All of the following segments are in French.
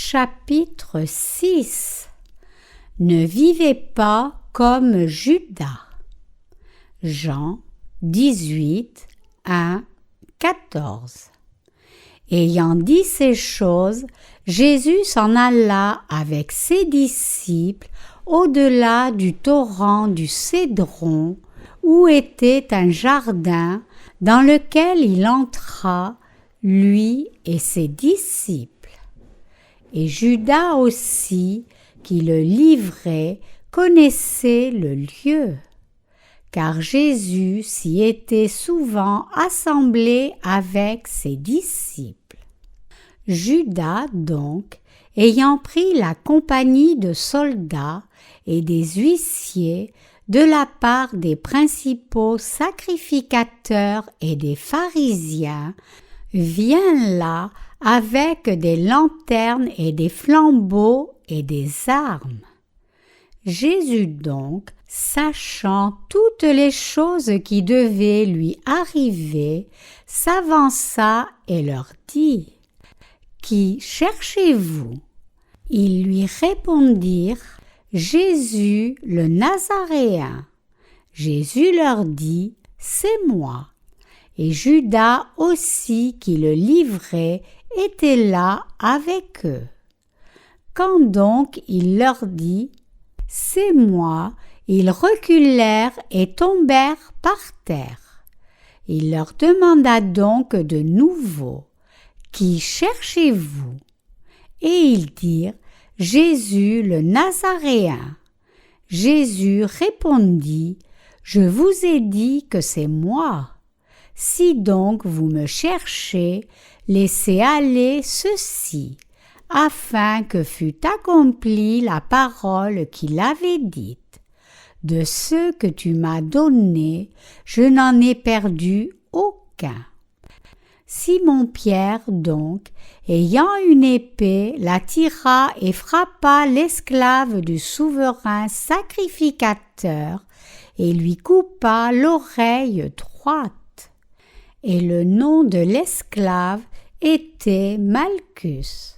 Chapitre 6. Ne vivez pas comme Judas. Jean 18, 1, 14. Ayant dit ces choses, Jésus s'en alla avec ses disciples au-delà du torrent du Cédron, où était un jardin dans lequel il entra, lui et ses disciples. Et Judas aussi, qui le livrait, connaissait le lieu, car Jésus s'y était souvent assemblé avec ses disciples. Judas donc, ayant pris la compagnie de soldats et des huissiers de la part des principaux sacrificateurs et des pharisiens, vient là avec des lanternes et des flambeaux et des armes. Jésus donc, sachant toutes les choses qui devaient lui arriver, s'avança et leur dit : « Qui cherchez-vous ? » Ils lui répondirent : « Jésus le Nazaréen. » Jésus leur dit : « C'est moi. » Et Judas aussi qui le livrait était là avec eux. Quand donc il leur dit : « C'est moi », ils reculèrent et tombèrent par terre. Il leur demanda donc de nouveau : « Qui cherchez-vous ? » Et ils dirent : « Jésus le Nazaréen. » Jésus répondit : « Je vous ai dit que c'est moi. Si donc vous me cherchez, laissez aller ceci, afin que fût accomplie la parole qu'il avait dite. De ceux que tu m'as donnés, je n'en ai perdu aucun. » Simon-Pierre donc, ayant une épée, la tira et frappa l'esclave du souverain sacrificateur et lui coupa l'oreille droite. Et le nom de l'esclave était Malchus.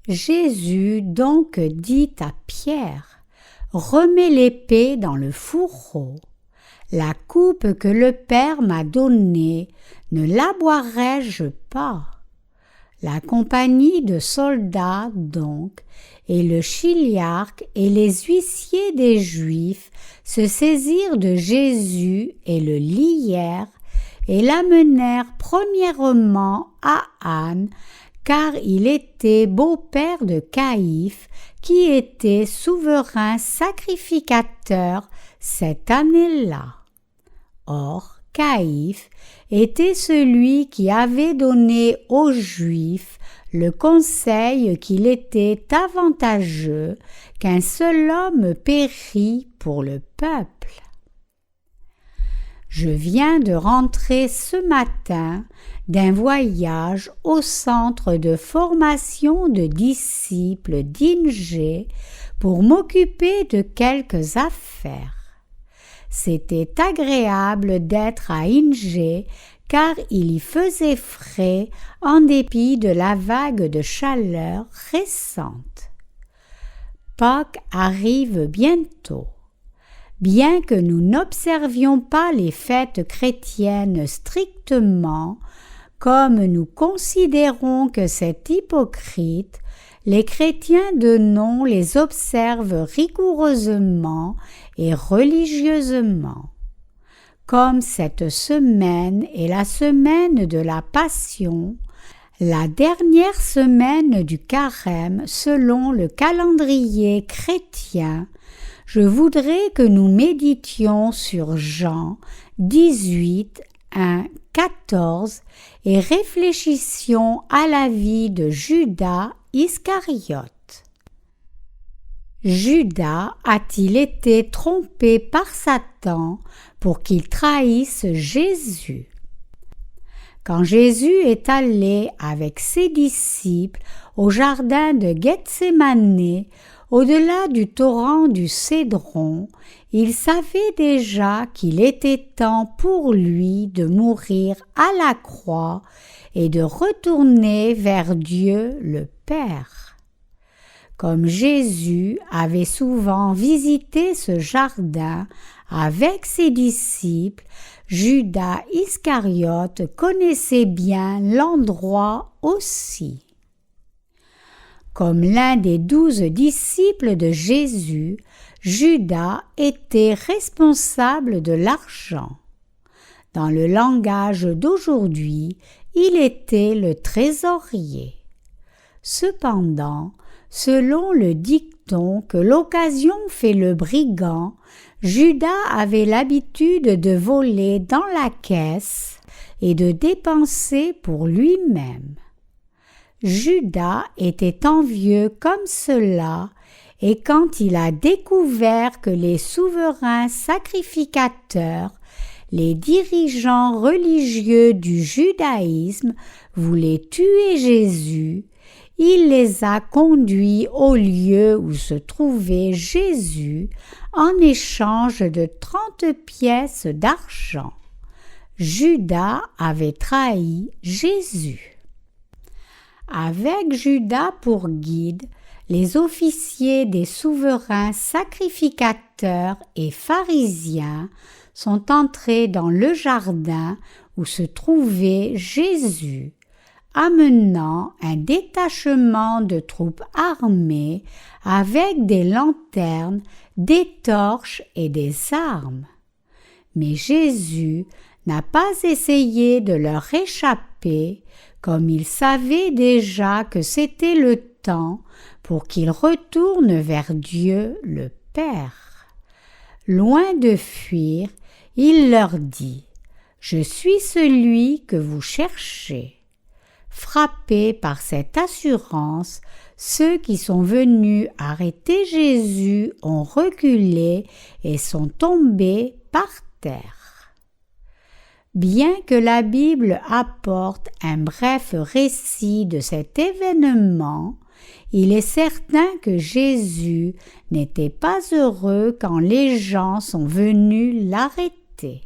Jésus donc dit à Pierre : « Remets l'épée dans le fourreau. La coupe que le Père m'a donnée, ne la boirai-je pas ? » La compagnie de soldats donc, et le chiliarque et les huissiers des Juifs se saisirent de Jésus et le lièrent, et l'amenèrent premièrement à Anne, car il était beau-père de Caïphe, qui était souverain sacrificateur cette année-là. Or, Caïphe était celui qui avait donné aux Juifs le conseil qu'il était avantageux qu'un seul homme pérît pour le peuple. Je viens de rentrer ce matin d'un voyage au centre de formation de disciples d'Ingé pour m'occuper de quelques affaires. C'était agréable d'être à Ingé car il y faisait frais en dépit de la vague de chaleur récente. Pâques arrive bientôt. Bien que nous n'observions pas les fêtes chrétiennes strictement, comme nous considérons que c'est hypocrite, les chrétiens de nom les observent rigoureusement et religieusement. Comme cette semaine est la semaine de la Passion, la dernière semaine du Carême selon le calendrier chrétien, je voudrais que nous méditions sur Jean 18, 1, 14 et réfléchissions à la vie de Judas Iscariote. Judas a-t-il été trompé par Satan pour qu'il trahisse Jésus? Quand Jésus est allé avec ses disciples au jardin de Gethsémanée, au-delà du torrent du Cédron, il savait déjà qu'il était temps pour lui de mourir à la croix et de retourner vers Dieu le Père. Comme Jésus avait souvent visité ce jardin avec ses disciples, Judas Iscariote connaissait bien l'endroit aussi. Comme l'un des 12 disciples de Jésus, Judas était responsable de l'argent. Dans le langage d'aujourd'hui, il était le trésorier. Cependant, selon le dicton que l'occasion fait le brigand, Judas avait l'habitude de voler dans la caisse et de dépenser pour lui-même. Judas était envieux comme cela, et quand il a découvert que les souverains sacrificateurs, les dirigeants religieux du judaïsme voulaient tuer Jésus, il les a conduits au lieu où se trouvait Jésus en échange de 30 pièces d'argent. Judas avait trahi Jésus. Avec Judas pour guide, les officiers des souverains sacrificateurs et pharisiens sont entrés dans le jardin où se trouvait Jésus, amenant un détachement de troupes armées avec des lanternes, des torches et des armes. Mais Jésus n'a pas essayé de leur échapper, comme il savait déjà que c'était le temps pour qu'ils retournent vers Dieu le Père. Loin de fuir, il leur dit « Je suis celui que vous cherchez ». Frappés par cette assurance, ceux qui sont venus arrêter Jésus ont reculé et sont tombés par terre. Bien que la Bible apporte un bref récit de cet événement, il est certain que Jésus n'était pas heureux quand les gens sont venus l'arrêter.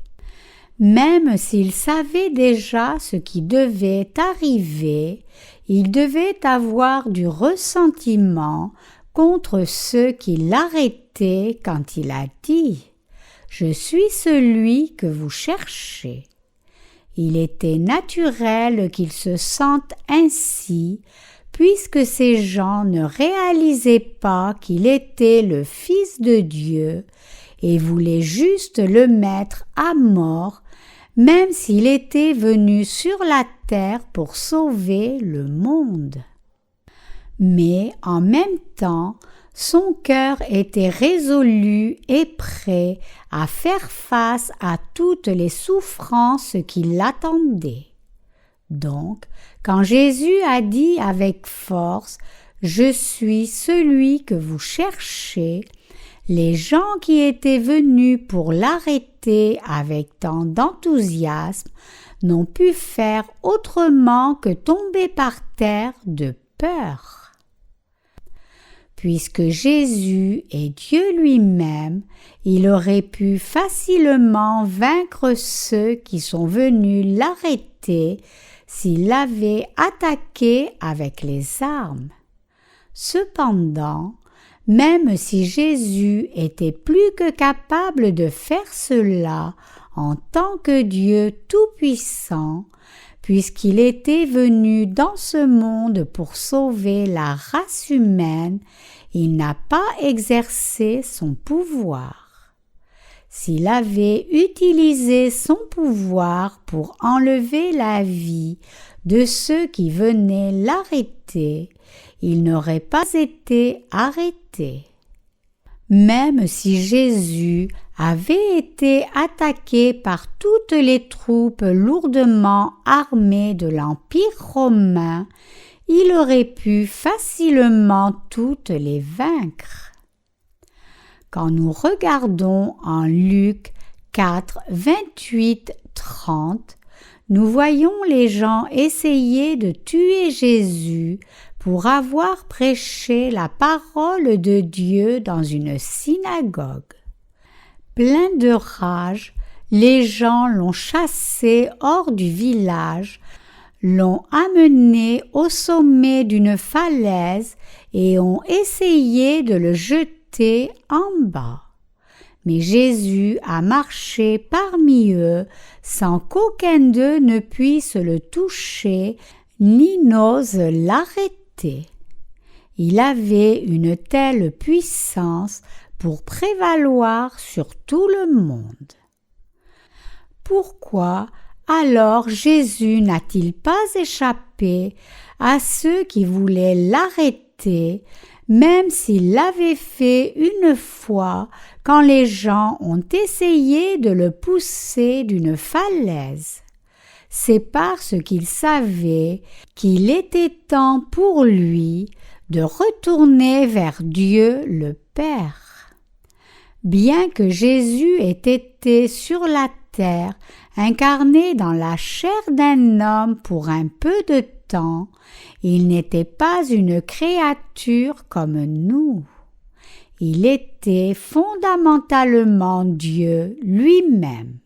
Même s'il savait déjà ce qui devait arriver, il devait avoir du ressentiment contre ceux qui l'arrêtaient quand il a dit « Je suis celui que vous cherchez ». Il était naturel qu'il se sente ainsi, puisque ces gens ne réalisaient pas qu'il était le Fils de Dieu et voulaient juste le mettre à mort, même s'il était venu sur la terre pour sauver le monde. Mais en même temps, son cœur était résolu et prêt à faire face à toutes les souffrances qui l'attendaient. Donc, quand Jésus a dit avec force « Je suis celui que vous cherchez », les gens qui étaient venus pour l'arrêter avec tant d'enthousiasme n'ont pu faire autrement que tomber par terre de peur. Puisque Jésus est Dieu lui-même, il aurait pu facilement vaincre ceux qui sont venus l'arrêter s'il l'avait attaqué avec les armes. Cependant, même si Jésus était plus que capable de faire cela en tant que Dieu tout-puissant, puisqu'il était venu dans ce monde pour sauver la race humaine, il n'a pas exercé son pouvoir. S'il avait utilisé son pouvoir pour enlever la vie de ceux qui venaient l'arrêter, il n'aurait pas été arrêté. Même si Jésus avait été attaqué par toutes les troupes lourdement armées de l'Empire romain, il aurait pu facilement toutes les vaincre. Quand nous regardons en Luc 4, 28-30, nous voyons les gens essayer de tuer Jésus pour avoir prêché la parole de Dieu dans une synagogue. Pleins de rage, les gens l'ont chassé hors du village, l'ont amené au sommet d'une falaise et ont essayé de le jeter en bas. Mais Jésus a marché parmi eux sans qu'aucun d'eux ne puisse le toucher ni n'ose l'arrêter. Il avait une telle puissance pour prévaloir sur tout le monde. Pourquoi alors Jésus n'a-t-il pas échappé à ceux qui voulaient l'arrêter, même s'il l'avait fait une fois quand les gens ont essayé de le pousser d'une falaise? C'est parce qu'il savait qu'il était temps pour lui de retourner vers Dieu le Père. Bien que Jésus ait été sur la terre, incarné dans la chair d'un homme pour un peu de temps, il n'était pas une créature comme nous. Il était fondamentalement Dieu lui-même.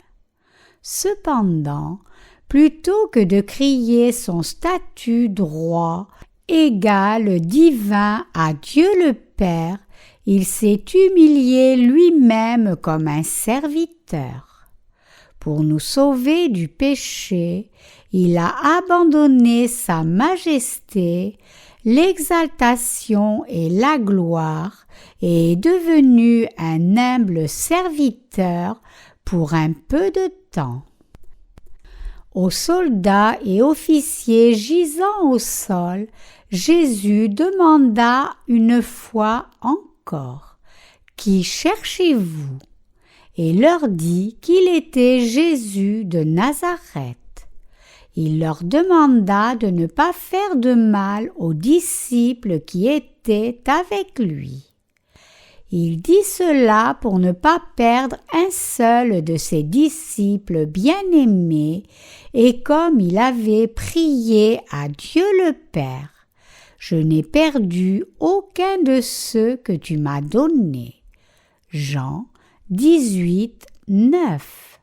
Cependant, plutôt que de crier son statut droit, égal, divin à Dieu le Père, il s'est humilié lui-même comme un serviteur. Pour nous sauver du péché, il a abandonné sa majesté, l'exaltation et la gloire, et est devenu un humble serviteur pour un peu de temps. Aux soldats et officiers gisant au sol, Jésus demanda une fois encore « Qui cherchez-vous » et leur dit qu'il était Jésus de Nazareth. Il leur demanda de ne pas faire de mal aux disciples qui étaient avec lui. Il dit cela pour ne pas perdre un seul de ses disciples bien-aimés, et comme il avait prié à Dieu le Père, « Je n'ai perdu aucun de ceux que tu m'as donnés. » Jean 18, 9.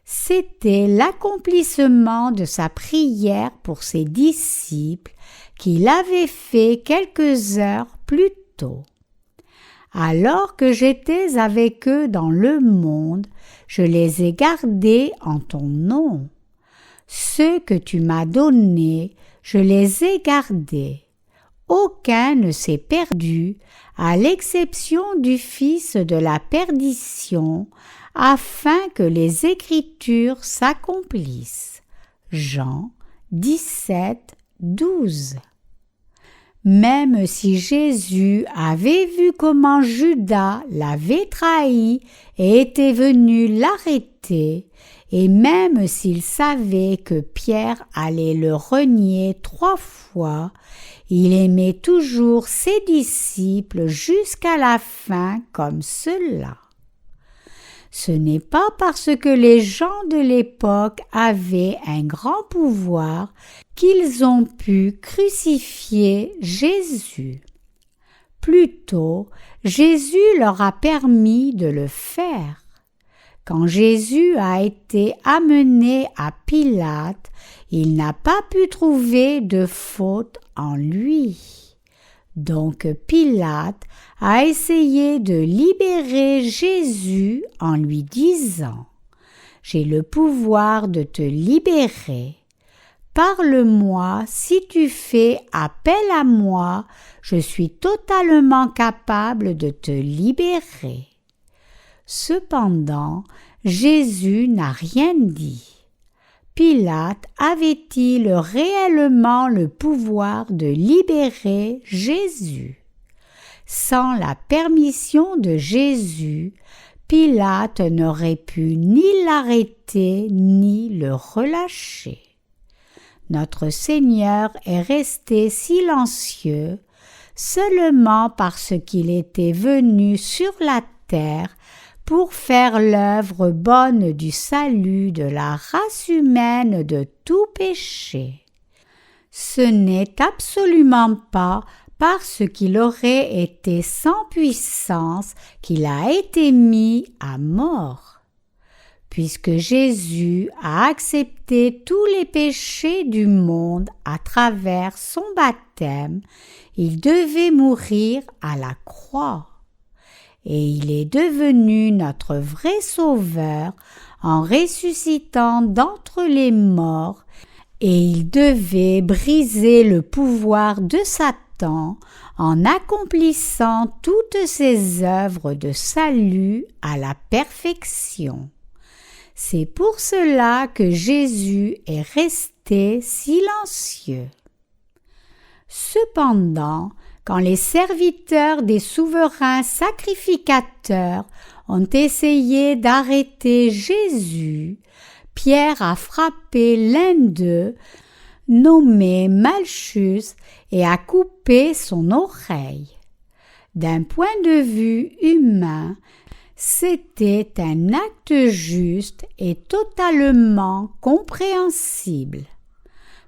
C'était l'accomplissement de sa prière pour ses disciples qu'il avait fait quelques heures plus tôt. Alors que j'étais avec eux dans le monde, je les ai gardés en ton nom. Ceux que tu m'as donnés, je les ai gardés. Aucun ne s'est perdu, à l'exception du fils de la perdition, afin que les Écritures s'accomplissent. Jean 17, 12. Même si Jésus avait vu comment Judas l'avait trahi et était venu l'arrêter, et même s'il savait que Pierre allait le renier 3 fois, il aimait toujours ses disciples jusqu'à la fin comme cela. Ce n'est pas parce que les gens de l'époque avaient un grand pouvoir qu'ils ont pu crucifier Jésus. Plutôt, Jésus leur a permis de le faire. Quand Jésus a été amené à Pilate, il n'a pas pu trouver de faute en lui. Donc Pilate a essayé de libérer Jésus en lui disant « J'ai le pouvoir de te libérer. Parle-moi, si tu fais appel à moi, je suis totalement capable de te libérer. » Cependant, Jésus n'a rien dit. Pilate avait-il réellement le pouvoir de libérer Jésus? Sans la permission de Jésus, Pilate n'aurait pu ni l'arrêter ni le relâcher. Notre Seigneur est resté silencieux seulement parce qu'il était venu sur la terre pour faire l'œuvre bonne du salut de la race humaine de tout péché. Ce n'est absolument pas parce qu'il aurait été sans puissance qu'il a été mis à mort. puisque Jésus a accepté tous les péchés du monde à travers son baptême, il devait mourir à la croix. Et il est devenu notre vrai sauveur en ressuscitant d'entre les morts, et il devait briser le pouvoir de Satan en accomplissant toutes ses œuvres de salut à la perfection. C'est pour cela que Jésus est resté silencieux. Cependant, quand les serviteurs des souverains sacrificateurs ont essayé d'arrêter Jésus, Pierre a frappé l'un d'eux, nommé Malchus, et a coupé son oreille. D'un point de vue humain, c'était un acte juste et totalement compréhensible.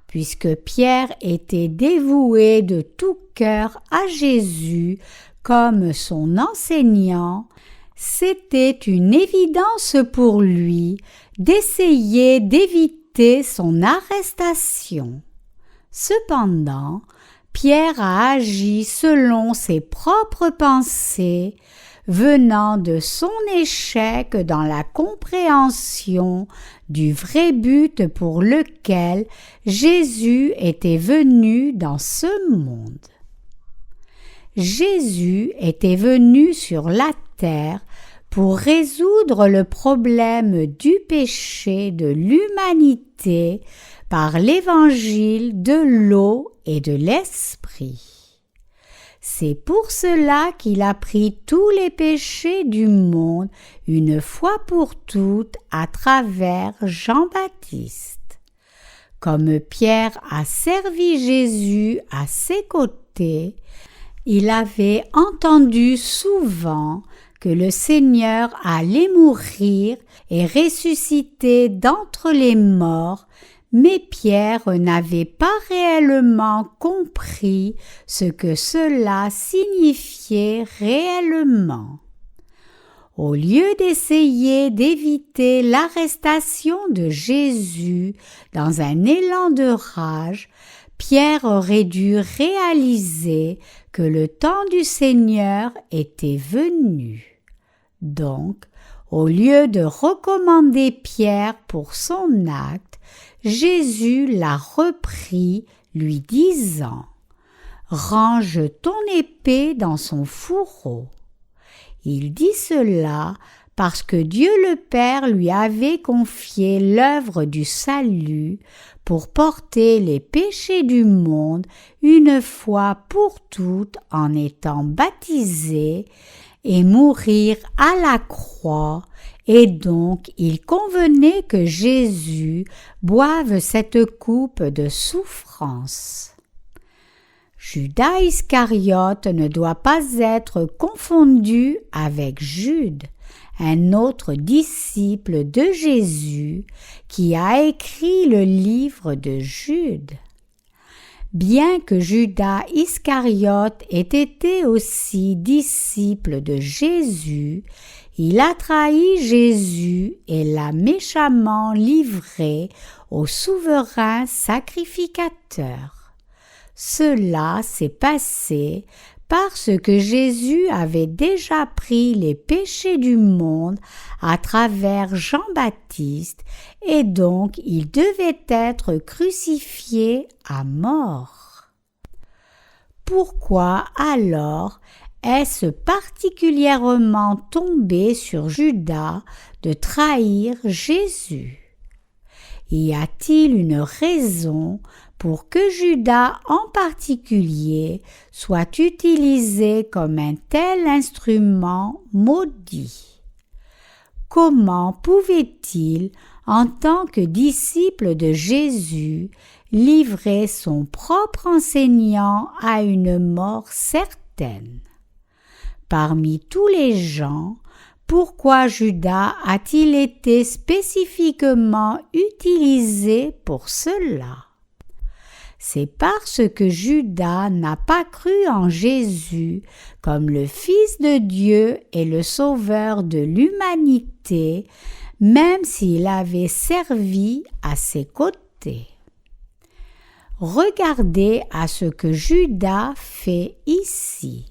Puisque Pierre était dévoué de tout cœur à Jésus comme son enseignant, c'était une évidence pour lui d'essayer d'éviter son arrestation. Cependant, Pierre a agi selon ses propres pensées, venant de son échec dans la compréhension du vrai but pour lequel Jésus était venu dans ce monde. Jésus était venu sur la terre pour résoudre le problème du péché de l'humanité par l'évangile de l'eau et de l'esprit. C'est pour cela qu'il a pris tous les péchés du monde une fois pour toutes à travers Jean-Baptiste. Comme Pierre a servi Jésus à ses côtés, il avait entendu souvent que le Seigneur allait mourir et ressusciter d'entre les morts, mais Pierre n'avait pas réellement compris ce que cela signifiait réellement. Au lieu d'essayer d'éviter l'arrestation de Jésus dans un élan de rage, Pierre aurait dû réaliser que le temps du Seigneur était venu. Donc, au lieu de recommander Pierre pour son acte, Jésus l'a repris, lui disant « Range ton épée dans son fourreau ». Il dit cela parce que Dieu le Père lui avait confié l'œuvre du salut pour porter les péchés du monde une fois pour toutes en étant baptisé et mourir à la croix, et donc il convenait que Jésus boive cette coupe de souffrance. Judas Iscariote ne doit pas être confondu avec Jude, un autre disciple de Jésus qui a écrit le livre de Jude. Bien que Judas Iscariote ait été aussi disciple de Jésus, il a trahi Jésus et l'a méchamment livré au souverain sacrificateur. Cela s'est passé parce que Jésus avait déjà pris les péchés du monde à travers Jean-Baptiste et donc il devait être crucifié à mort. Pourquoi alors est-ce particulièrement tombé sur Judas de trahir Jésus? Y a-t-il une raison pour que Judas en particulier soit utilisé comme un tel instrument maudit? Comment pouvait-il, en tant que disciple de Jésus, livrer son propre enseignant à une mort certaine? Parmi tous les gens, pourquoi Judas a-t-il été spécifiquement utilisé pour cela? C'est parce que Judas n'a pas cru en Jésus comme le Fils de Dieu et le Sauveur de l'humanité, même s'il avait servi à ses côtés. Regardez à ce que Judas fait ici.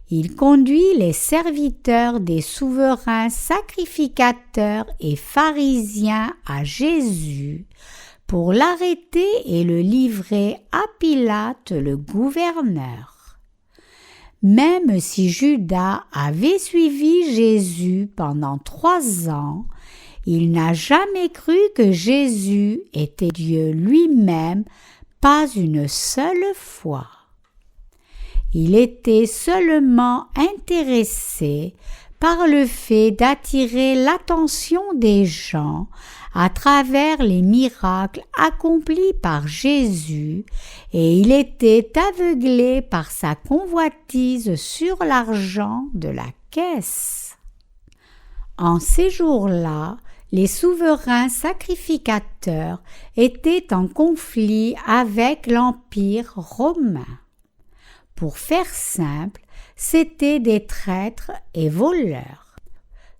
Il conduit les serviteurs des souverains sacrificateurs et pharisiens à Jésus pour l'arrêter et le livrer à Pilate le gouverneur. Même si Judas avait suivi Jésus pendant 3 ans, il n'a jamais cru que Jésus était Dieu lui-même, pas une seule fois. Il était seulement intéressé par le fait d'attirer l'attention des gens à travers les miracles accomplis par Jésus, et il était aveuglé par sa convoitise sur l'argent de la caisse. En ces jours-là, les souverains sacrificateurs étaient en conflit avec l'Empire romain. Pour faire simple, c'étaient des traîtres et voleurs.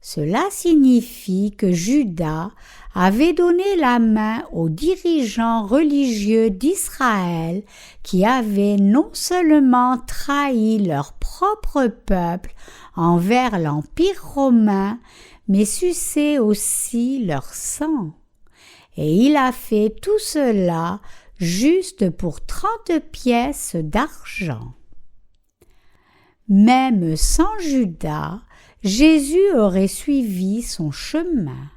Cela signifie que Judas avait donné la main aux dirigeants religieux d'Israël qui avaient non seulement trahi leur propre peuple envers l'Empire romain, mais sucé aussi leur sang. Et il a fait tout cela juste pour 30 pièces d'argent. Même sans Judas, Jésus aurait suivi son chemin,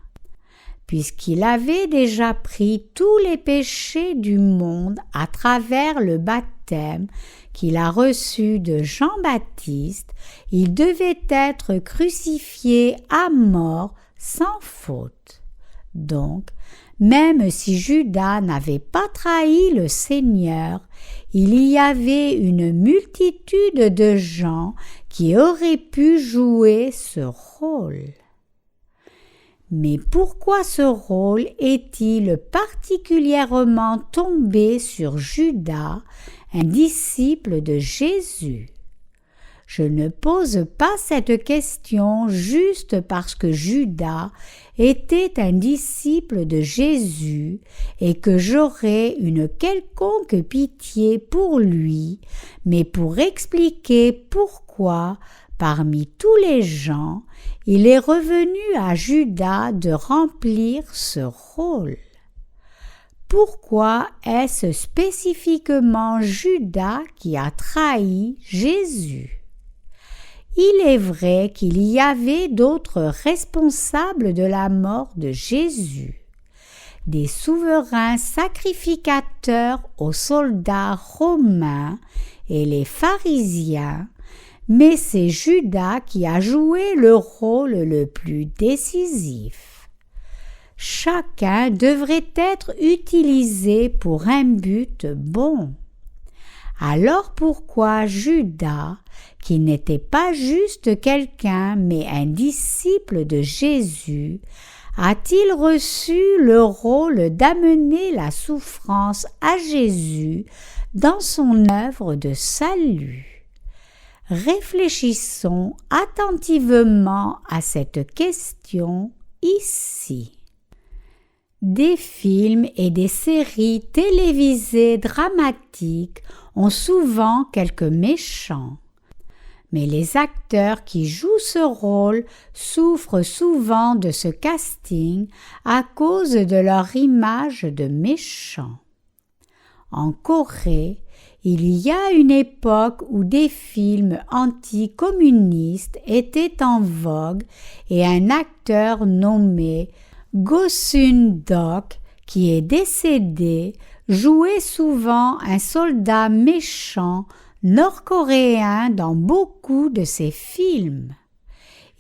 puisqu'il avait déjà pris tous les péchés du monde à travers le baptême qu'il a reçu de Jean-Baptiste. Il devait être crucifié à mort sans faute. Donc, même si Judas n'avait pas trahi le Seigneur, il y avait une multitude de gens qui auraient pu jouer ce rôle. Mais pourquoi ce rôle est-il particulièrement tombé sur Judas, un disciple de Jésus? Je ne pose pas cette question juste parce que Judas était un disciple de Jésus et que j'aurais une quelconque pitié pour lui, mais pour expliquer pourquoi, parmi tous les gens, il est revenu à Judas de remplir ce rôle. Pourquoi est-ce spécifiquement Judas qui a trahi Jésus? Il est vrai qu'il y avait d'autres responsables de la mort de Jésus, des souverains sacrificateurs aux soldats romains et les pharisiens, mais c'est Judas qui a joué le rôle le plus décisif. Chacun devrait être utilisé pour un but bon. Alors pourquoi Judas, qui n'était pas juste quelqu'un mais un disciple de Jésus, a-t-il reçu le rôle d'amener la souffrance à Jésus dans son œuvre de salut? Réfléchissons attentivement à cette question ici. Des films et des séries télévisées dramatiques ont souvent quelques méchants. Mais les acteurs qui jouent ce rôle souffrent souvent de ce casting à cause de leur image de méchants. En Corée, il y a une époque où des films anticommunistes étaient en vogue et un acteur nommé Go Sun-dok, qui est décédé, jouait souvent un soldat méchant nord-coréen dans beaucoup de ses films.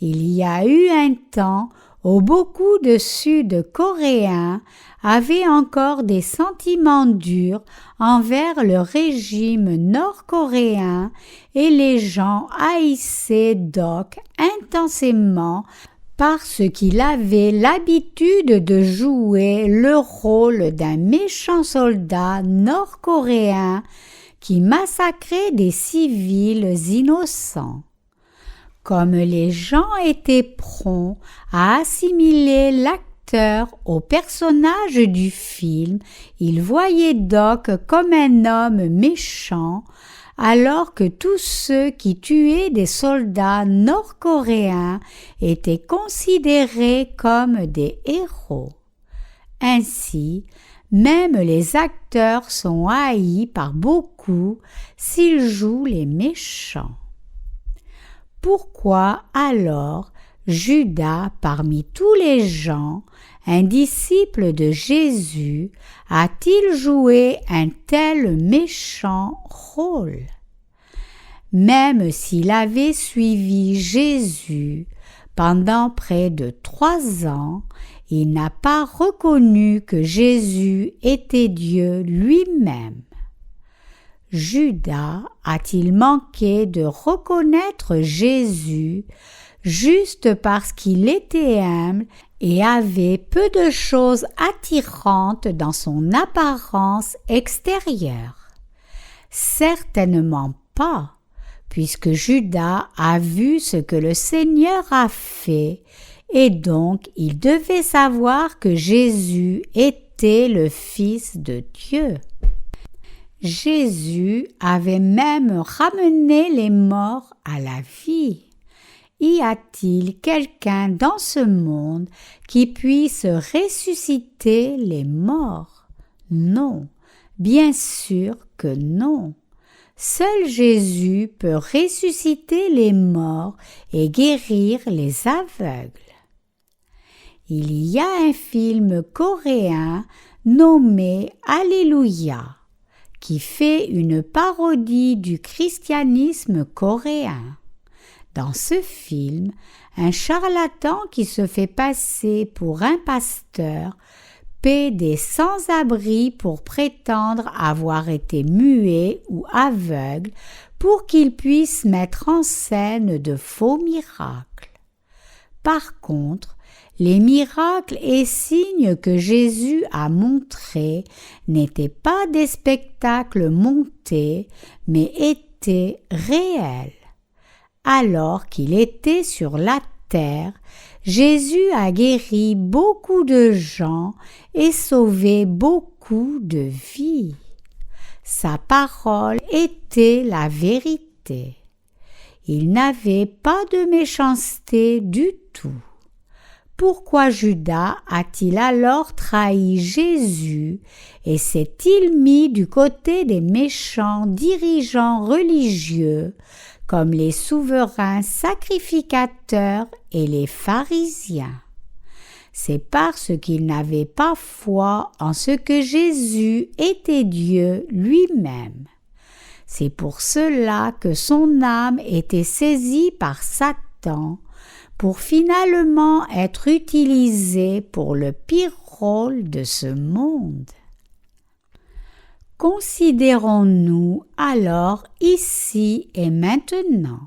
Il y a eu un temps où beaucoup de Sud-Coréens avaient encore des sentiments durs envers le régime nord-coréen et les gens haïssaient Dok intensément parce qu'il avait l'habitude de jouer le rôle d'un méchant soldat nord-coréen qui massacrait des civils innocents. Comme les gens étaient prompts à assimiler l'acteur au personnage du film, ils voyaient Doc comme un homme méchant, alors que tous ceux qui tuaient des soldats nord-coréens étaient considérés comme des héros. Ainsi, même les acteurs sont haïs par beaucoup s'ils jouent les méchants. Pourquoi alors Judas, parmi tous les gens, un disciple de Jésus, a-t-il joué un tel méchant rôle? Même s'il avait suivi Jésus pendant près de 3 ans, il n'a pas reconnu que Jésus était Dieu lui-même. Judas a-t-il manqué de reconnaître Jésus juste parce qu'il était humble et avait peu de choses attirantes dans son apparence extérieure? Certainement pas, puisque Judas a vu ce que le Seigneur a fait, et donc il devait savoir que Jésus était le Fils de Dieu. Jésus avait même ramené les morts à la vie. Y a-t-il quelqu'un dans ce monde qui puisse ressusciter les morts? Non, bien sûr que non. Seul Jésus peut ressusciter les morts et guérir les aveugles. Il y a un film coréen nommé Alléluia, qui fait une parodie du christianisme coréen. Dans ce film, un charlatan qui se fait passer pour un pasteur paie des sans-abri pour prétendre avoir été muet ou aveugle pour qu'il puisse mettre en scène de faux miracles. Par contre, les miracles et signes que Jésus a montrés n'étaient pas des spectacles montés, mais étaient réels. Alors qu'il était sur la terre, Jésus a guéri beaucoup de gens et sauvé beaucoup de vies. Sa parole était la vérité. Il n'avait pas de méchanceté du tout. Pourquoi Judas a-t-il alors trahi Jésus et s'est-il mis du côté des méchants dirigeants religieux comme les souverains sacrificateurs et les pharisiens? C'est parce qu'il n'avait pas foi en ce que Jésus était Dieu lui-même. C'est pour cela que son âme était saisie par Satan pour finalement être utilisée pour le pire rôle de ce monde. Considérons-nous alors ici et maintenant.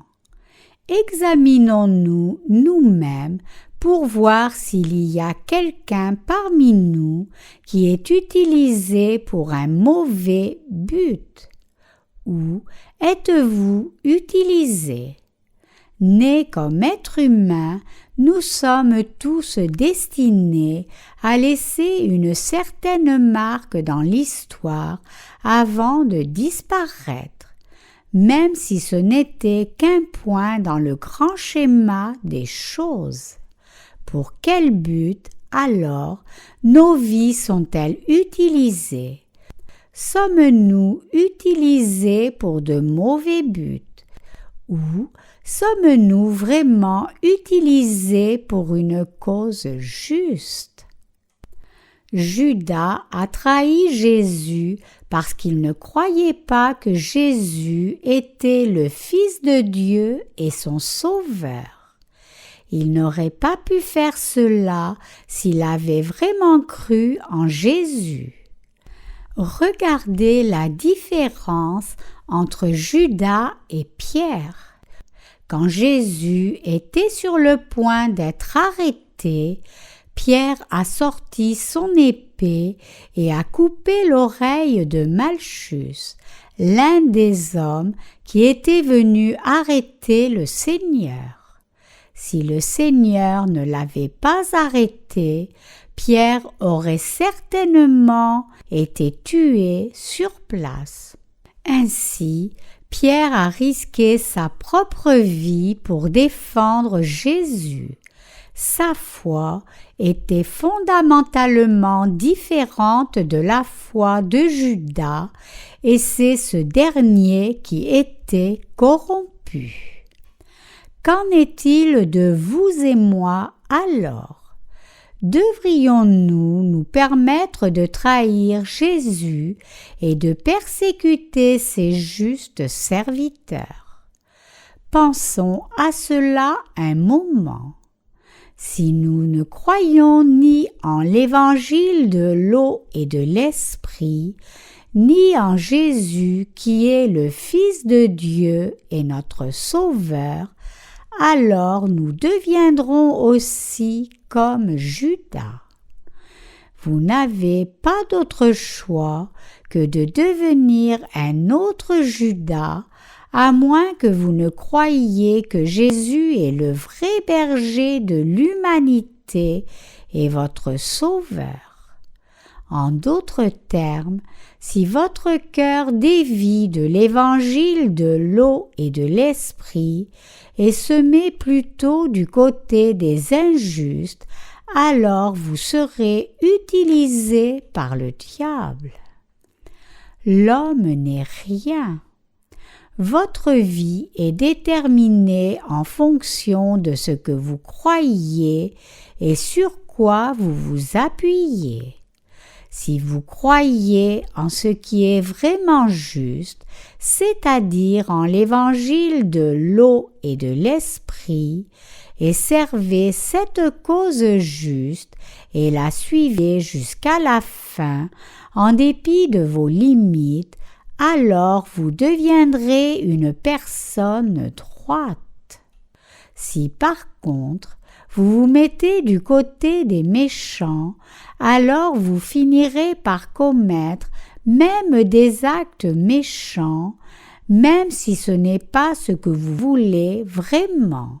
Examinons-nous nous-mêmes pour voir s'il y a quelqu'un parmi nous qui est utilisé pour un mauvais but. Où êtes-vous utilisé? Nés comme êtres humains, nous sommes tous destinés à laisser une certaine marque dans l'histoire avant de disparaître, même si ce n'était qu'un point dans le grand schéma des choses. Pour quel but, alors, nos vies sont-elles utilisées? Sommes-nous utilisés pour de mauvais buts? Ou sommes-nous vraiment utilisés pour une cause juste? Judas a trahi Jésus parce qu'il ne croyait pas que Jésus était le Fils de Dieu et son Sauveur. Il n'aurait pas pu faire cela s'il avait vraiment cru en Jésus. Regardez la différence entre Judas et Pierre. Quand Jésus était sur le point d'être arrêté, Pierre a sorti son épée et a coupé l'oreille de Malchus, l'un des hommes qui était venu arrêter le Seigneur. Si le Seigneur ne l'avait pas arrêté, Pierre aurait certainement été tué sur place. Ainsi, Pierre a risqué sa propre vie pour défendre Jésus. Sa foi était fondamentalement différente de la foi de Judas, et c'est ce dernier qui était corrompu. Qu'en est-il de vous et moi alors? Devrions-nous nous permettre de trahir Jésus et de persécuter ses justes serviteurs? Pensons à cela un moment. Si nous ne croyons ni en l'évangile de l'eau et de l'esprit, ni en Jésus qui est le Fils de Dieu et notre Sauveur, alors nous deviendrons aussi comme Judas. Vous n'avez pas d'autre choix que de devenir un autre Judas, à moins que vous ne croyiez que Jésus est le vrai berger de l'humanité et votre Sauveur. En d'autres termes, si votre cœur dévie de l'évangile de l'eau et de l'esprit et se met plutôt du côté des injustes, alors vous serez utilisé par le diable. L'homme n'est rien. Votre vie est déterminée en fonction de ce que vous croyez et sur quoi vous vous appuyez. Si vous croyez en ce qui est vraiment juste, c'est-à-dire en l'évangile de l'eau et de l'esprit, et servez cette cause juste et la suivez jusqu'à la fin, en dépit de vos limites, alors vous deviendrez une personne droite. Si par contre, vous vous mettez du côté des méchants, alors vous finirez par commettre même des actes méchants, même si ce n'est pas ce que vous voulez vraiment.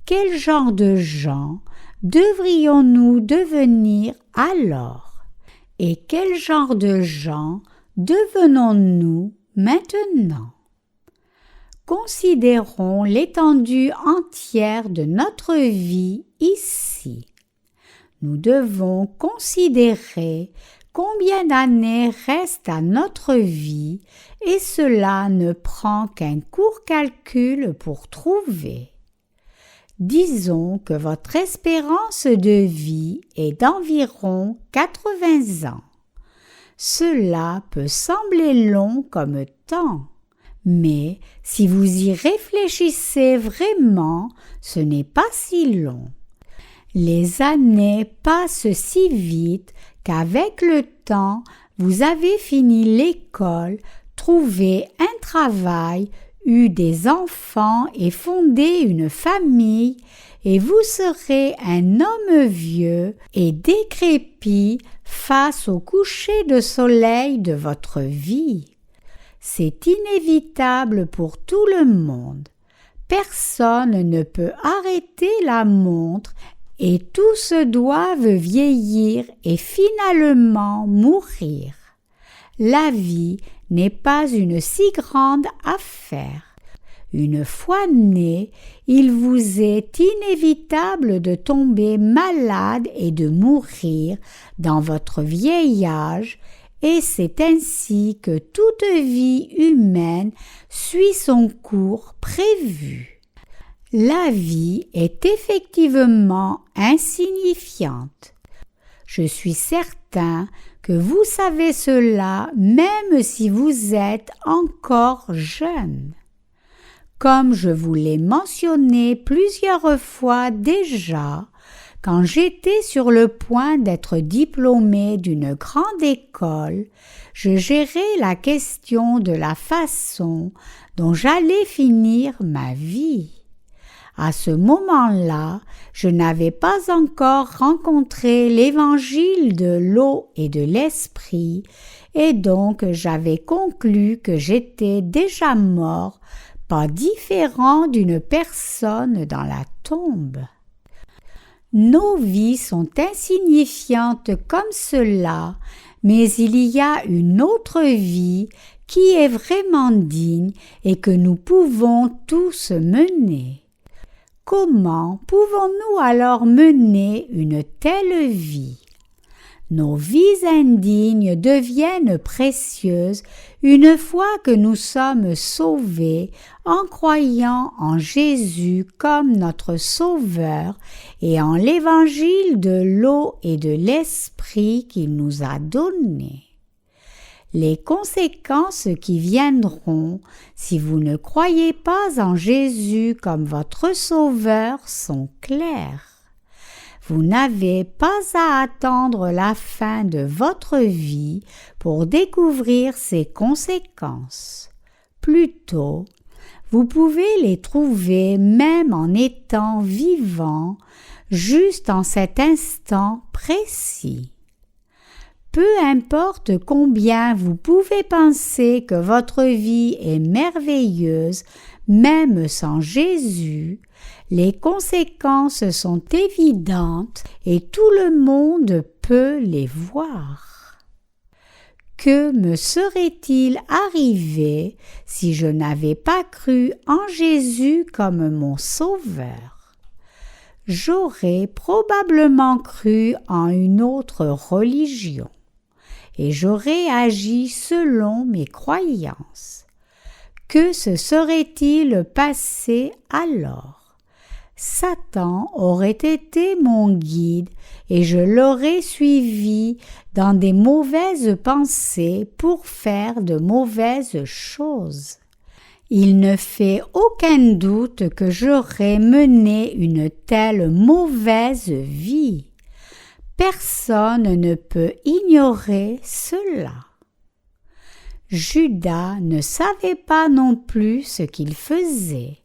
Quel genre de gens devrions-nous devenir alors? Et quel genre de gens devenons-nous maintenant? Considérons l'étendue entière de notre vie ici. Nous devons considérer combien d'années restent à notre vie et cela ne prend qu'un court calcul pour trouver. Disons que votre espérance de vie est d'environ 80 ans. Cela peut sembler long comme temps, mais si vous y réfléchissez vraiment, ce n'est pas si long. Les années passent si vite qu'avec le temps, vous avez fini l'école, trouvé un travail, eu des enfants et fondé une famille, et vous serez un homme vieux et décrépit face au coucher de soleil de votre vie. C'est inévitable pour tout le monde. Personne ne peut arrêter la montre et tous doivent vieillir et finalement mourir. La vie n'est pas une si grande affaire. Une fois né, il vous est inévitable de tomber malade et de mourir dans votre vieil âge, et c'est ainsi que toute vie humaine suit son cours prévu. La vie est effectivement insignifiante. Je suis certain que vous savez cela même si vous êtes encore jeune. Comme je vous l'ai mentionné plusieurs fois déjà, quand j'étais sur le point d'être diplômée d'une grande école, je gérais la question de la façon dont j'allais finir ma vie. À ce moment-là, je n'avais pas encore rencontré l'évangile de l'eau et de l'esprit, et donc j'avais conclu que j'étais déjà mort pas différent d'une personne dans la tombe. Nos vies sont insignifiantes comme cela, mais il y a une autre vie qui est vraiment digne et que nous pouvons tous mener. Comment pouvons-nous alors mener une telle vie? Nos vies indignes deviennent précieuses une fois que nous sommes sauvés en croyant en Jésus comme notre Sauveur et en l'évangile de l'eau et de l'Esprit qu'il nous a donné. Les conséquences qui viendront si vous ne croyez pas en Jésus comme votre Sauveur sont claires. Vous n'avez pas à attendre la fin de votre vie pour découvrir ces conséquences. Plutôt, vous pouvez les trouver même en étant vivant, juste en cet instant précis. Peu importe combien vous pouvez penser que votre vie est merveilleuse, même sans Jésus, les conséquences sont évidentes et tout le monde peut les voir. Que me serait-il arrivé si je n'avais pas cru en Jésus comme mon Sauveur? J'aurais probablement cru en une autre religion et j'aurais agi selon mes croyances. Que se serait-il passé alors? Satan aurait été mon guide et je l'aurais suivi dans des mauvaises pensées pour faire de mauvaises choses. Il ne fait aucun doute que j'aurais mené une telle mauvaise vie. Personne ne peut ignorer cela. Judas ne savait pas non plus ce qu'il faisait.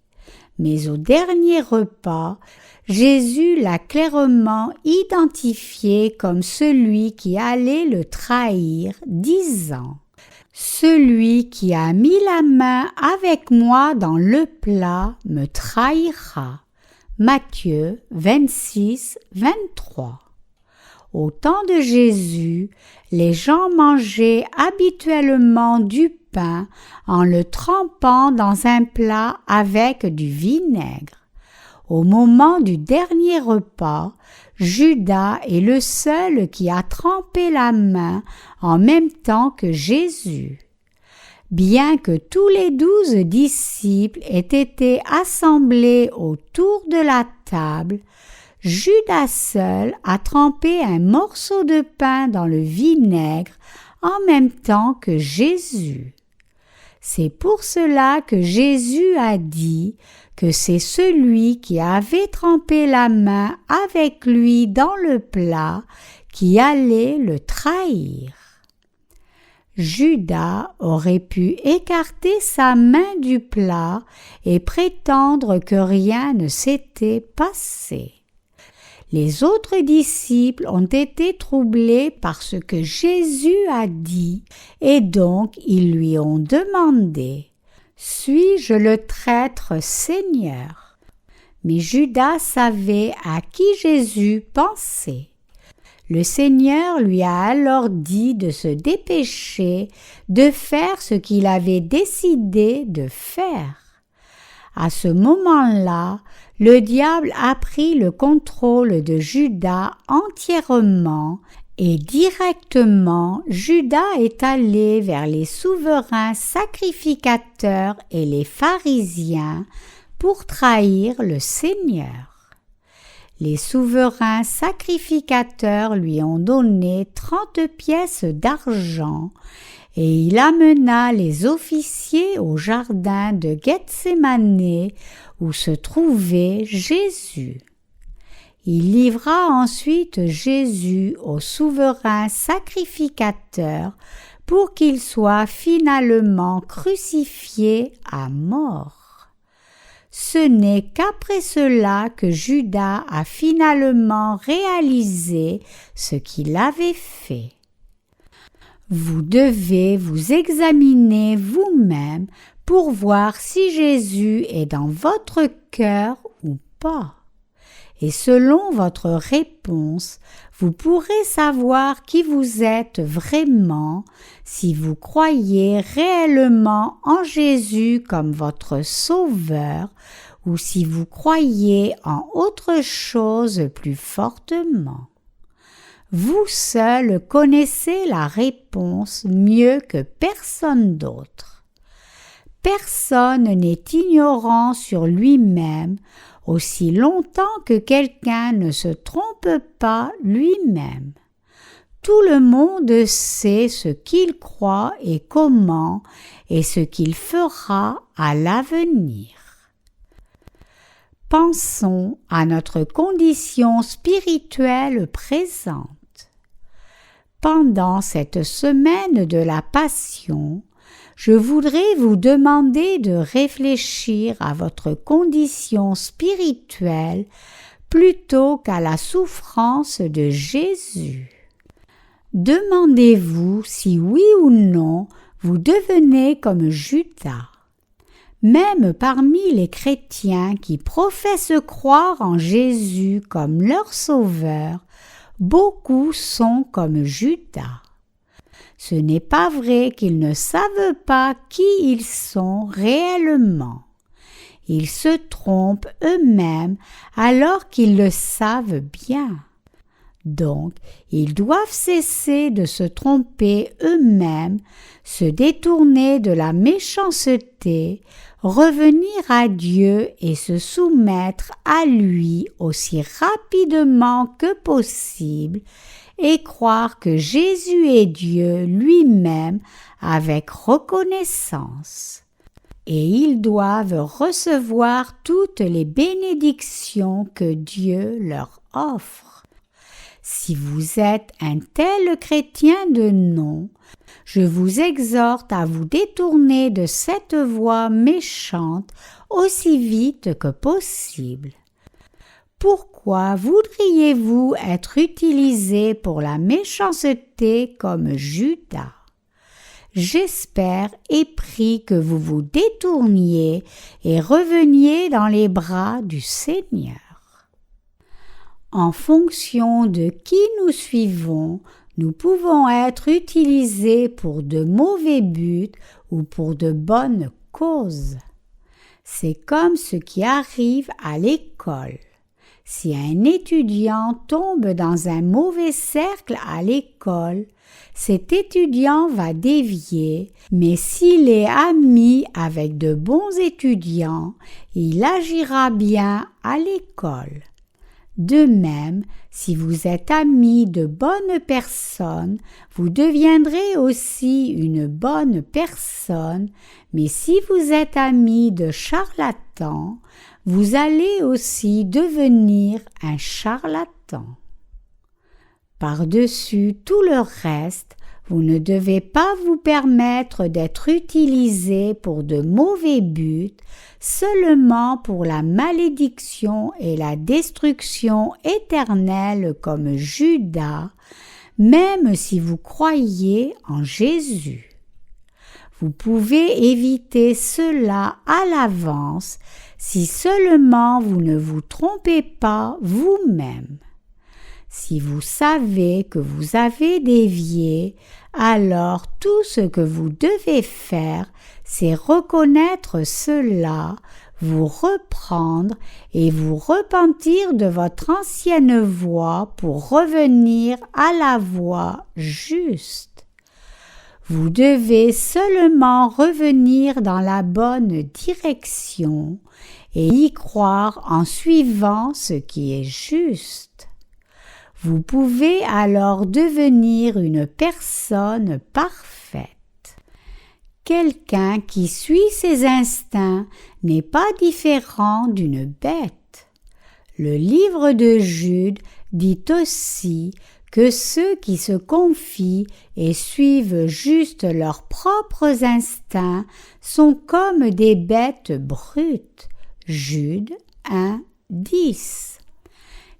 Mais au dernier repas, Jésus l'a clairement identifié comme celui qui allait le trahir, disant « Celui qui a mis la main avec moi dans le plat me trahira. » Matthieu 26, 23. Au temps de Jésus, les gens mangeaient habituellement du pain en le trempant dans un plat avec du vinaigre. Au moment du dernier repas, Judas est le seul qui a trempé la main en même temps que Jésus. Bien que tous les 12 disciples aient été assemblés autour de la table, Judas seul a trempé un morceau de pain dans le vinaigre en même temps que Jésus. C'est pour cela que Jésus a dit que c'est celui qui avait trempé la main avec lui dans le plat qui allait le trahir. Judas aurait pu écarter sa main du plat et prétendre que rien ne s'était passé. Les autres disciples ont été troublés par ce que Jésus a dit et donc ils lui ont demandé « Suis-je le traître Seigneur ?» Mais Judas savait à qui Jésus pensait. Le Seigneur lui a alors dit de se dépêcher de faire ce qu'il avait décidé de faire. À ce moment-là, le diable a pris le contrôle de Judas entièrement et directement Judas est allé vers les souverains sacrificateurs et les pharisiens pour trahir le Seigneur. Les souverains sacrificateurs lui ont donné 30 pièces d'argent et il amena les officiers au jardin de Gethsémanée où se trouvait Jésus. Il livra ensuite Jésus au souverain sacrificateur pour qu'il soit finalement crucifié à mort. Ce n'est qu'après cela que Judas a finalement réalisé ce qu'il avait fait. Vous devez vous examiner vous-même pour voir si Jésus est dans votre cœur ou pas. Et selon votre réponse, vous pourrez savoir qui vous êtes vraiment si vous croyez réellement en Jésus comme votre Sauveur ou si vous croyez en autre chose plus fortement. Vous seul connaissez la réponse mieux que personne d'autre. Personne n'est ignorant sur lui-même aussi longtemps que quelqu'un ne se trompe pas lui-même. Tout le monde sait ce qu'il croit et comment et ce qu'il fera à l'avenir. Pensons à notre condition spirituelle présente. Pendant cette semaine de la Passion, je voudrais vous demander de réfléchir à votre condition spirituelle plutôt qu'à la souffrance de Jésus. Demandez-vous si oui ou non vous devenez comme Judas. Même parmi les chrétiens qui professent croire en Jésus comme leur sauveur, beaucoup sont comme Judas. Ce n'est pas vrai qu'ils ne savent pas qui ils sont réellement. Ils se trompent eux-mêmes alors qu'ils le savent bien. Donc, ils doivent cesser de se tromper eux-mêmes, se détourner de la méchanceté, revenir à Dieu et se soumettre à lui aussi rapidement que possible et croire que Jésus est Dieu lui-même avec reconnaissance. Et ils doivent recevoir toutes les bénédictions que Dieu leur offre. Si vous êtes un tel chrétien de nom, je vous exhorte à vous détourner de cette voie méchante aussi vite que possible. Pourquoi voudriez-vous être utilisé pour la méchanceté comme Judas? J'espère et prie que vous vous détourniez et reveniez dans les bras du Seigneur. En fonction de qui nous suivons, nous pouvons être utilisés pour de mauvais buts ou pour de bonnes causes. C'est comme ce qui arrive à l'école. Si un étudiant tombe dans un mauvais cercle à l'école, cet étudiant va dévier, mais s'il est ami avec de bons étudiants, il agira bien à l'école. De même, si vous êtes ami de bonnes personnes, vous deviendrez aussi une bonne personne, mais si vous êtes ami de charlatans, vous allez aussi devenir un charlatan. Par-dessus tout le reste, vous ne devez pas vous permettre d'être utilisé pour de mauvais buts, seulement pour la malédiction et la destruction éternelle comme Judas, même si vous croyez en Jésus. Vous pouvez éviter cela à l'avance si seulement vous ne vous trompez pas vous-même. Si vous savez que vous avez dévié, alors tout ce que vous devez faire, c'est reconnaître cela, vous reprendre et vous repentir de votre ancienne voie pour revenir à la voie juste. Vous devez seulement revenir dans la bonne direction et y croire en suivant ce qui est juste. Vous pouvez alors devenir une personne parfaite. Quelqu'un qui suit ses instincts n'est pas différent d'une bête. Le livre de Jude dit aussi que ceux qui se confient et suivent juste leurs propres instincts sont comme des bêtes brutes. Jude 1, 10.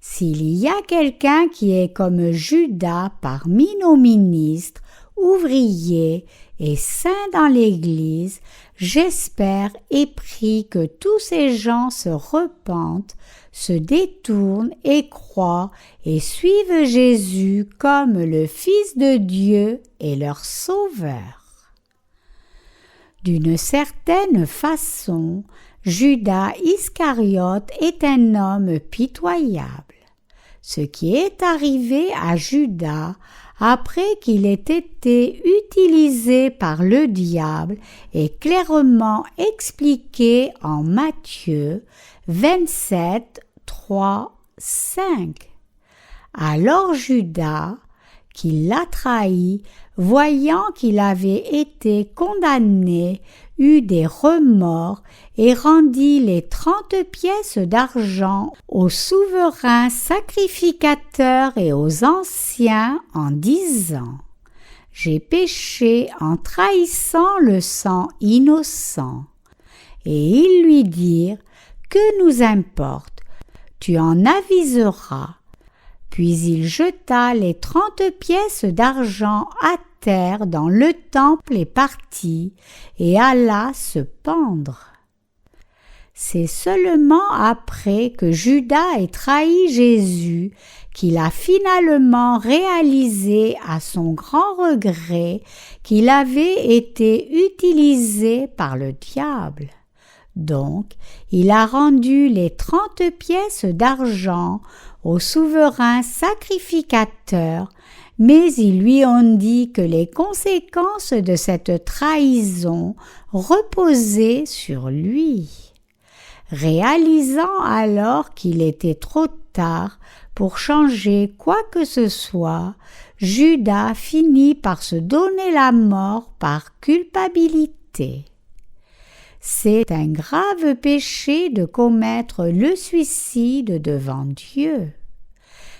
S'il y a quelqu'un qui est comme Judas parmi nos ministres, ouvriers et saints dans l'Église, j'espère et prie que tous ces gens se repentent, se détournent et croient et suivent Jésus comme le Fils de Dieu et leur Sauveur. D'une certaine façon, Judas Iscariote est un homme pitoyable. Ce qui est arrivé à Judas après qu'il ait été utilisé par le diable est clairement expliqué en Matthieu 27, 3, 5. Alors Judas, qui l'a trahi, voyant qu'il avait été condamné, eut des remords et rendit les 30 pièces d'argent aux souverains sacrificateurs et aux anciens en disant « J'ai péché en trahissant le sang innocent. » Et ils lui dirent « Que nous importe, tu en aviseras. » Puis il jeta les 30 pièces d'argent à terre dans le temple et partit, et alla se pendre. C'est seulement après que Judas ait trahi Jésus qu'il a finalement réalisé à son grand regret qu'il avait été utilisé par le diable. Donc, il a rendu les 30 pièces d'argent au souverain sacrificateur, mais ils lui ont dit que les conséquences de cette trahison reposaient sur lui. Réalisant alors qu'il était trop tard pour changer quoi que ce soit, Judas finit par se donner la mort par culpabilité. C'est un grave péché de commettre le suicide devant Dieu.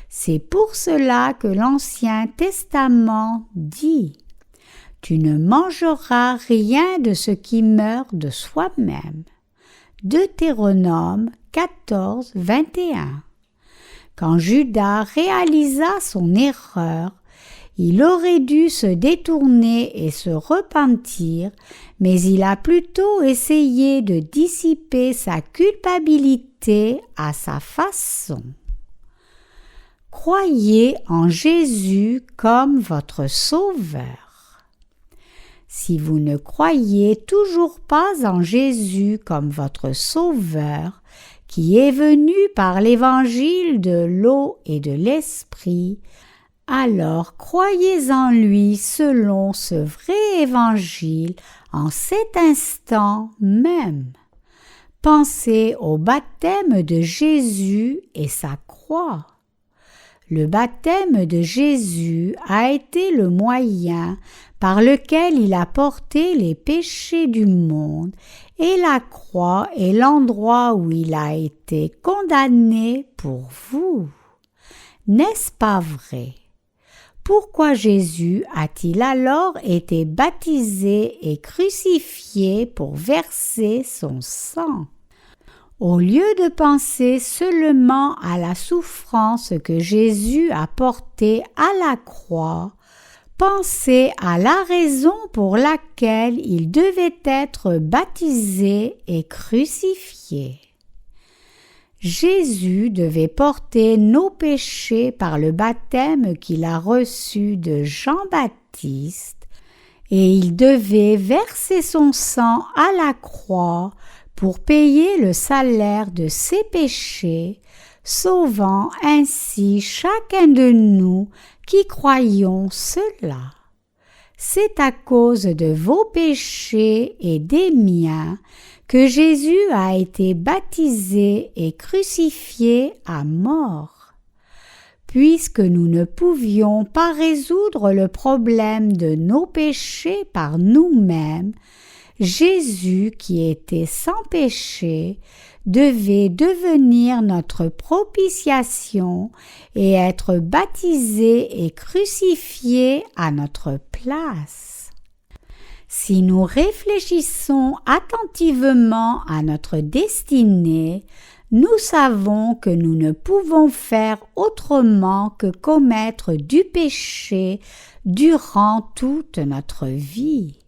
C'est pour cela que l'Ancien Testament dit « Tu ne mangeras rien de ce qui meurt de soi-même » Deutéronome 14, 21. Quand Judas réalisa son erreur, il aurait dû se détourner et se repentir, mais il a plutôt essayé de dissiper sa culpabilité à sa façon. Croyez en Jésus comme votre Sauveur. Si vous ne croyez toujours pas en Jésus comme votre Sauveur, qui est venu par l'évangile de l'eau et de l'esprit, alors croyez en lui selon ce vrai évangile en cet instant même. Pensez au baptême de Jésus et sa croix. Le baptême de Jésus a été le moyen par lequel il a porté les péchés du monde, et la croix est l'endroit où il a été condamné pour vous. N'est-ce pas vrai? Pourquoi Jésus a-t-il alors été baptisé et crucifié pour verser son sang? Au lieu de penser seulement à la souffrance que Jésus a portée à la croix, pensez à la raison pour laquelle il devait être baptisé et crucifié. Jésus devait porter nos péchés par le baptême qu'il a reçu de Jean-Baptiste, et il devait verser son sang à la croix pour payer le salaire de ses péchés, sauvant ainsi chacun de nous qui croyons cela. C'est à cause de vos péchés et des miens que Jésus a été baptisé et crucifié à mort. Puisque nous ne pouvions pas résoudre le problème de nos péchés par nous-mêmes, Jésus, qui était sans péché, devait devenir notre propitiation et être baptisé et crucifié à notre place. Si nous réfléchissons attentivement à notre destinée, nous savons que nous ne pouvons faire autrement que commettre du péché durant toute notre vie.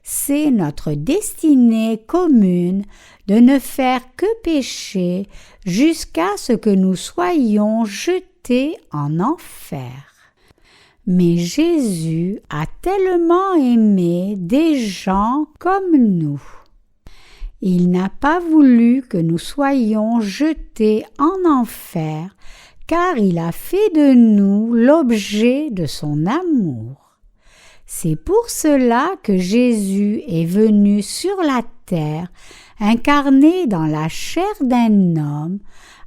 c'est notre destinée commune de ne faire que pécher jusqu'à ce que nous soyons jetés en enfer. Mais Jésus a tellement aimé des gens comme nous. Il n'a pas voulu que nous soyons jetés en enfer, car il a fait de nous l'objet de son amour. C'est pour cela que Jésus est venu sur la terre, incarné dans la chair d'un homme,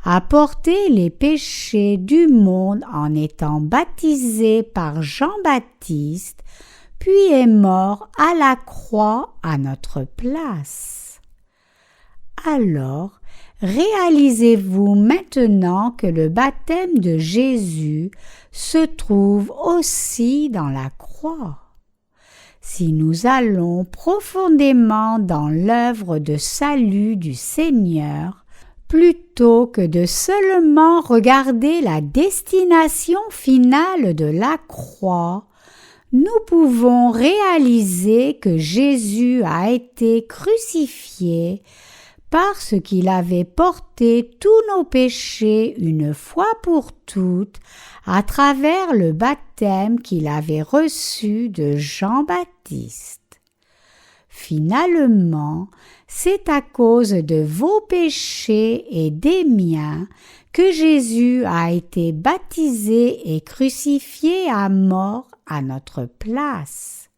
a porté les péchés du monde en étant baptisé par Jean-Baptiste, puis est mort à la croix à notre place. Alors, réalisez-vous maintenant que le baptême de Jésus se trouve aussi dans la croix. Si nous allons profondément dans l'œuvre de salut du Seigneur, plutôt que de seulement regarder la destination finale de la croix, nous pouvons réaliser que Jésus a été crucifié parce qu'il avait porté tous nos péchés une fois pour toutes à travers le baptême qu'il avait reçu de Jean-Baptiste. Finalement, c'est à cause de vos péchés et des miens que Jésus a été baptisé et crucifié à mort à notre place.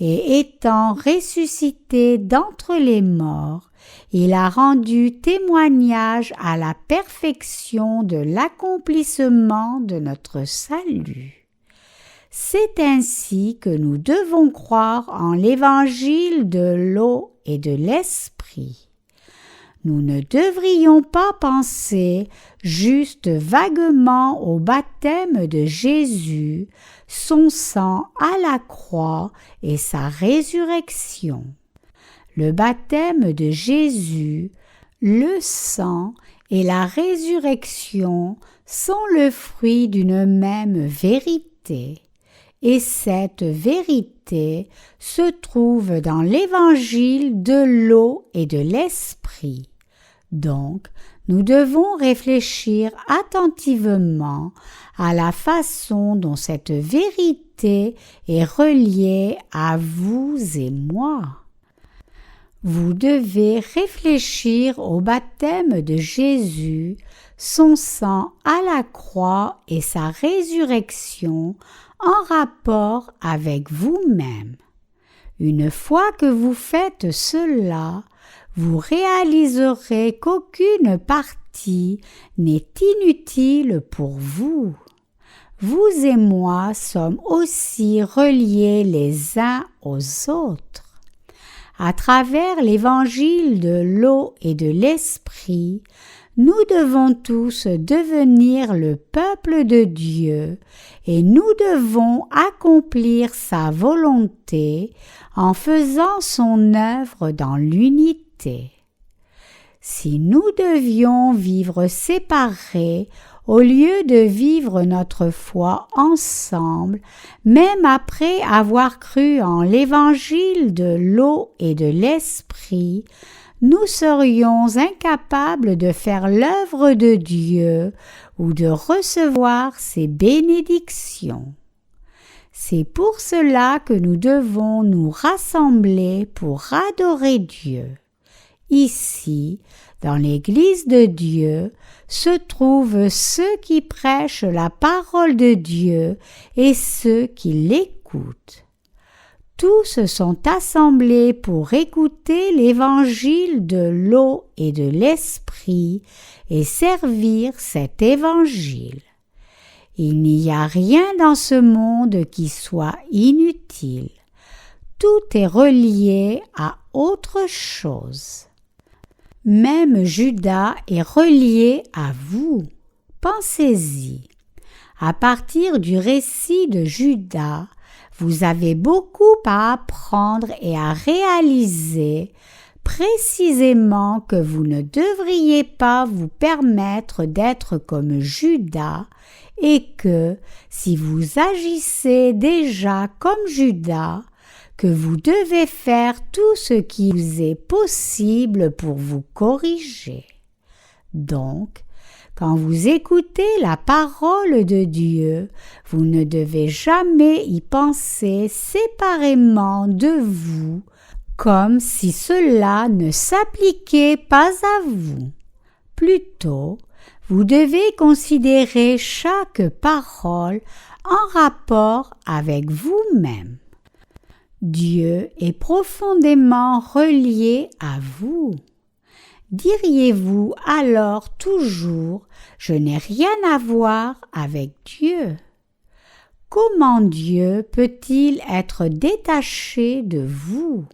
Et étant ressuscité d'entre les morts, il a rendu témoignage à la perfection de l'accomplissement de notre salut. C'est ainsi que nous devons croire en l'évangile de l'eau et de l'esprit. Nous ne devrions pas penser juste vaguement au baptême de Jésus, son sang à la croix et sa résurrection. Le baptême de Jésus, le sang et la résurrection sont le fruit d'une même vérité. Et cette vérité se trouve dans l'évangile de l'eau et de l'esprit. Donc, nous devons réfléchir attentivement à la façon dont cette vérité est reliée à vous et moi. Vous devez réfléchir au baptême de Jésus, son sang à la croix et sa résurrection en rapport avec vous-même. Une fois que vous faites cela, vous réaliserez qu'aucune partie n'est inutile pour vous. Vous et moi sommes aussi reliés les uns aux autres. À travers l'évangile de l'eau et de l'esprit, nous devons tous devenir le peuple de Dieu et nous devons accomplir sa volonté en faisant son œuvre dans l'unité. Si nous devions vivre séparés au lieu de vivre notre foi ensemble, même après avoir cru en l'évangile de l'eau et de l'esprit, nous serions incapables de faire l'œuvre de Dieu ou de recevoir ses bénédictions. C'est pour cela que nous devons nous rassembler pour adorer Dieu. Ici, dans l'Église de Dieu, se trouvent ceux qui prêchent la parole de Dieu et ceux qui l'écoutent. Tous se sont assemblés pour écouter l'évangile de l'eau et de l'esprit et servir cet évangile. Il n'y a rien dans ce monde qui soit inutile. Tout est relié à autre chose. Même Judas est relié à vous. Pensez-y. À partir du récit de Judas, vous avez beaucoup à apprendre et à réaliser précisément que vous ne devriez pas vous permettre d'être comme Judas et que, si vous agissez déjà comme Judas, que vous devez faire tout ce qui vous est possible pour vous corriger. Donc, quand vous écoutez la parole de Dieu, vous ne devez jamais y penser séparément de vous, comme si cela ne s'appliquait pas à vous. Plutôt, vous devez considérer chaque parole en rapport avec vous-même. Dieu est profondément relié à vous. Diriez-vous alors toujours « Je n'ai rien à voir avec Dieu ». Comment Dieu peut-il être détaché de vous?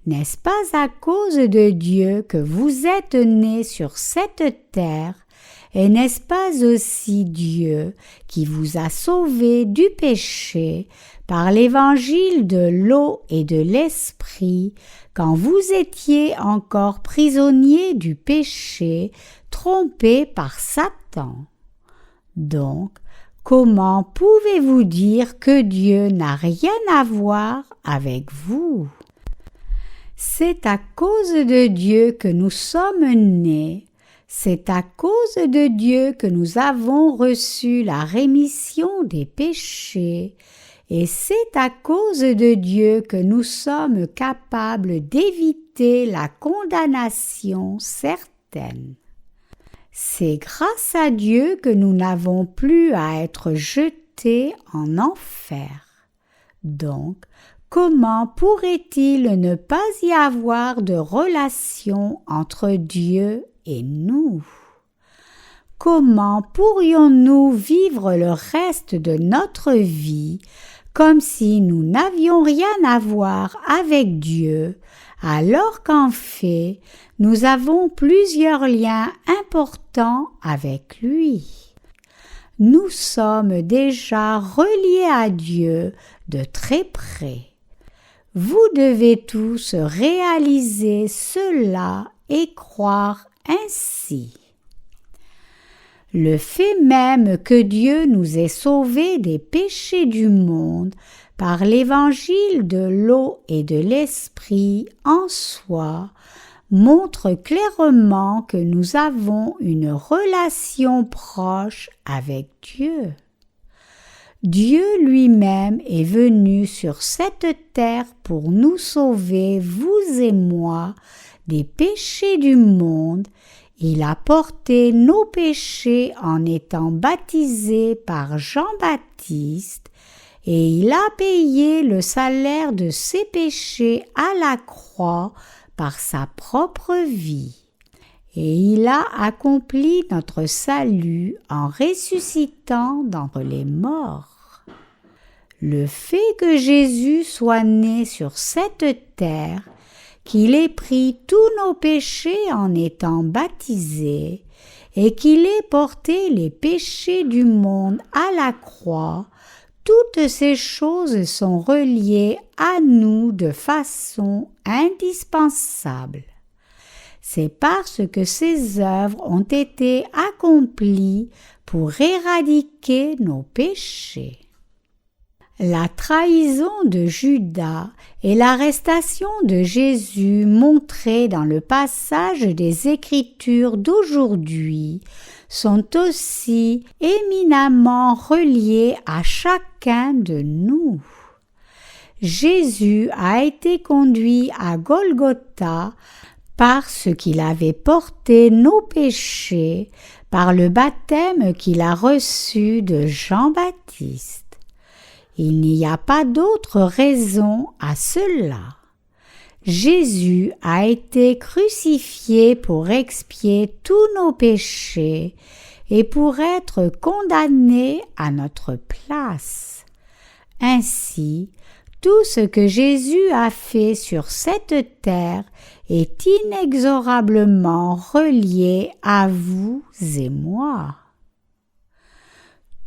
N'est-ce pas à cause de Dieu que vous êtes nés sur cette terre, et n'est-ce pas aussi Dieu qui vous a sauvés du péché par l'évangile de l'eau et de l'esprit, quand vous étiez encore prisonniers du péché, trompés par Satan? Donc, comment pouvez-vous dire que Dieu n'a rien à voir avec vous? C'est à cause de Dieu que nous sommes nés, c'est à cause de Dieu que nous avons reçu la rémission des péchés, et c'est à cause de Dieu que nous sommes capables d'éviter la condamnation certaine. C'est grâce à Dieu que nous n'avons plus à être jetés en enfer. Donc, comment pourrait-il ne pas y avoir de relation entre Dieu et nous? Comment pourrions-nous vivre le reste de notre vie comme si nous n'avions rien à voir avec Dieu, alors qu'en fait, nous avons plusieurs liens importants avec lui? Nous sommes déjà reliés à Dieu de très près. Vous devez tous réaliser cela et croire ainsi. Le fait même que Dieu nous ait sauvés des péchés du monde par l'évangile de l'eau et de l'esprit en soi montre clairement que nous avons une relation proche avec Dieu. Dieu lui-même est venu sur cette terre pour nous sauver, vous et moi, des péchés du monde. Il a porté nos péchés en étant baptisé par Jean-Baptiste et il a payé le salaire de ses péchés à la croix par sa propre vie. Et il a accompli notre salut en ressuscitant d'entre les morts. Le fait que Jésus soit né sur cette terre, qu'il ait pris tous nos péchés en étant baptisé, et qu'il ait porté les péchés du monde à la croix, toutes ces choses sont reliées à nous de façon indispensable. C'est parce que ces œuvres ont été accomplies pour éradiquer nos péchés. La trahison de Judas et l'arrestation de Jésus montrées dans le passage des Écritures d'aujourd'hui sont aussi éminemment reliées à chacun de nous. Jésus a été conduit à Golgotha parce qu'il avait porté nos péchés par le baptême qu'il a reçu de Jean-Baptiste. Il n'y a pas d'autre raison à cela. Jésus a été crucifié pour expier tous nos péchés et pour être condamné à notre place. Ainsi, tout ce que Jésus a fait sur cette terre est inexorablement relié à vous et moi.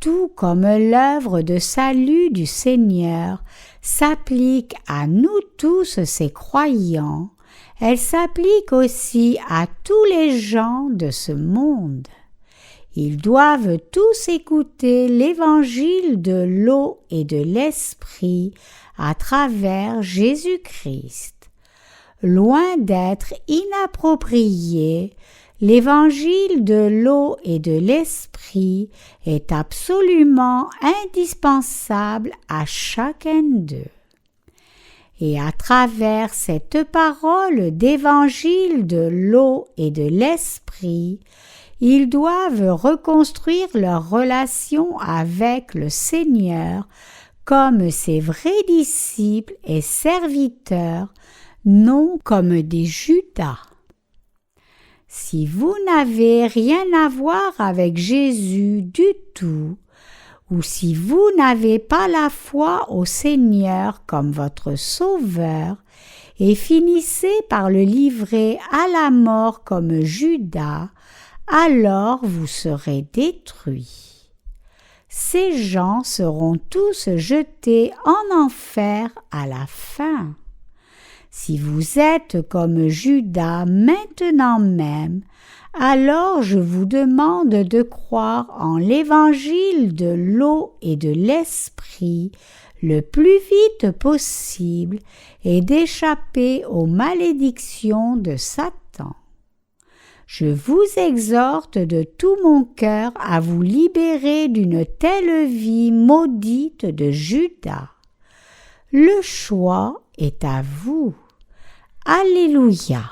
Tout comme l'œuvre de salut du Seigneur s'applique à nous tous ces croyants, elle s'applique aussi à tous les gens de ce monde. Ils doivent tous écouter l'évangile de l'eau et de l'esprit à travers Jésus-Christ. Loin d'être inapproprié, l'évangile de l'eau et de l'esprit est absolument indispensable à chacun d'eux. Et à travers cette parole d'évangile de l'eau et de l'esprit, ils doivent reconstruire leur relation avec le Seigneur comme ses vrais disciples et serviteurs, non comme des Judas. Si vous n'avez rien à voir avec Jésus du tout, ou si vous n'avez pas la foi au Seigneur comme votre Sauveur, et finissez par le livrer à la mort comme Judas, alors vous serez détruits. Ces gens seront tous jetés en enfer à la fin. Si vous êtes comme Judas maintenant même, alors je vous demande de croire en l'évangile de l'eau et de l'esprit le plus vite possible et d'échapper aux malédictions de Satan. Je vous exhorte de tout mon cœur à vous libérer d'une telle vie maudite de Judas. Le choix est à vous. Alléluia.